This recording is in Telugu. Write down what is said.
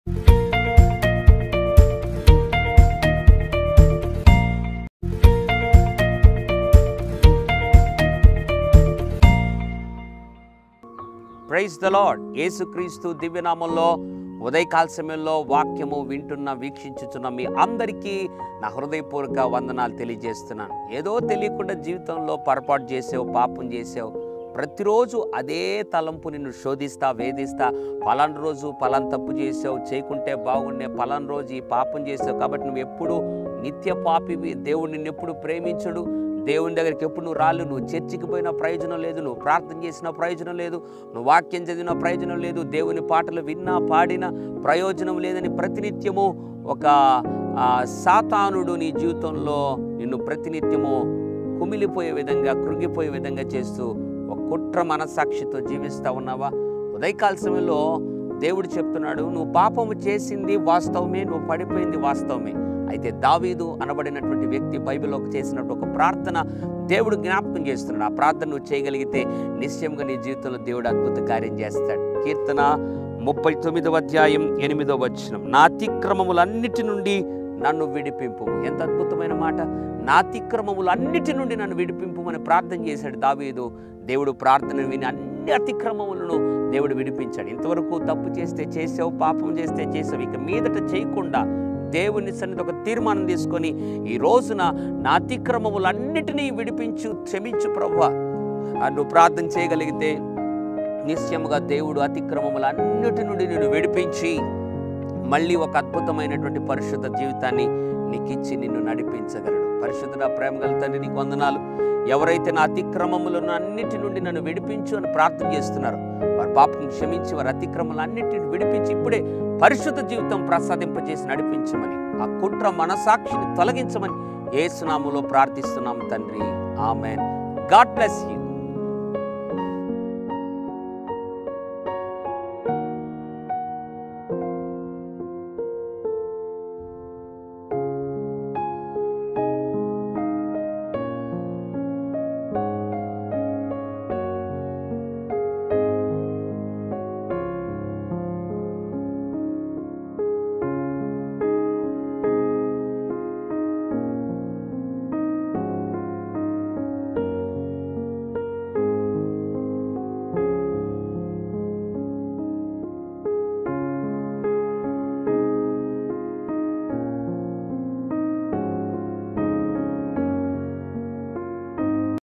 Praise the lord. యేసుక్రీస్తు దివ్యనామంలో ఉదయకాల సమయంలో వాక్యము వింటున్న వీక్షించుచున్న మీ అందరికీ నా హృదయపూర్వక వందనాలు తెలియజేస్తున్నాను. ఏదో తెలియకుండా జీవితంలో పొరపాటు చేసావు, పాపం చేసావు. ప్రతిరోజు అదే తలంపు నిన్ను శోధిస్తా, వేధిస్తా. పలానా రోజు పలానా తప్పు చేసావు, చేయకుంటే బాగుండే, పలానా రోజు ఈ పాపం చేసావు కాబట్టి నువ్వు ఎప్పుడు నిత్య పాపివి, దేవుడు నిన్నెప్పుడు ప్రేమించడు, దేవుని దగ్గరికి ఎప్పుడు నువ్వు రాళ్ళు, నువ్వు చర్చికి పోయిన ప్రయోజనం లేదు, నువ్వు ప్రార్థన చేసిన ప్రయోజనం లేదు, నువ్వు వాక్యం చదివిన ప్రయోజనం లేదు, దేవుని పాటలు విన్నా పాడిన ప్రయోజనం లేదని ప్రతినిత్యము ఒక సాతానుడు నీ జీవితంలో నిన్ను ప్రతినిత్యము కుమిలిపోయే విధంగా, కృంగిపోయే విధంగా చేస్తూ ఒక కుట్ర మనస్సాక్షితో జీవిస్తూ ఉన్నావా? ఉదయకాల సమయంలో దేవుడు చెప్తున్నాడు, నువ్వు పాపము చేసింది వాస్తవమే, నువ్వు పడిపోయింది వాస్తవమే. అయితే దావీదు అనబడినటువంటి వ్యక్తి బైబిల్లోకి చేసినట్టు ఒక ప్రార్థన దేవుడు జ్ఞాపకం చేస్తున్నాడు. ఆ ప్రార్థన నువ్వు చేయగలిగితే నిశ్చయంగా నీ జీవితంలో దేవుడు అద్భుత కార్యం చేస్తాడు. కీర్తన 39వ అధ్యాయం 8వ వచనం, నా అతిక్రమములన్నిటి నుండి నన్ను విడిపింపు. ఎంత అద్భుతమైన మాట! నా అతిక్రమములన్నిటి నుండి నన్ను విడిపింపు అని ప్రార్థన చేశాడు దావీదు. దేవుడు ప్రార్థన విని అన్ని అతిక్రమములను దేవుడు విడిపించాడు. ఇంతవరకు తప్పు చేస్తే చేసావు, పాపం చేస్తే చేసావు, ఇక మీదట చేయకుండా దేవుని సన్నిధి ఒక తీర్మానం తీసుకొని ఈ రోజున నా అతిక్రమములన్నిటినీ విడిపించు, క్షమించు ప్రభువా నువ్వు ప్రార్థన చేయగలిగితే నిశ్చయముగా దేవుడు అతిక్రమములన్నిటి నుండి నిన్ను విడిపించి మళ్ళీ ఒక అద్భుతమైనటువంటి పరిశుద్ధ జీవితాన్ని నీకు ఇచ్చి నిన్ను నడిపించగలడు. పరిశుద్ధుడా, ప్రేమగల తండ్రి, నీకు వందనాలు. ఎవరైతే నా అతిక్రమములను అన్నిటి నుండి నన్ను విడిపించు అని ప్రార్థన చేస్తున్నారో వారి పాపం క్షమించి వారి అతిక్రమలన్నిటిని విడిపించి ఇప్పుడే పరిశుద్ధ జీవితం ప్రసాదింపజేసి నడిపించమని, ఆ కుట్ర మనసాక్షిని తొలగించమని యేసు నామములో ప్రార్థిస్తున్నాం తండ్రి. ఆమెన్. God bless you.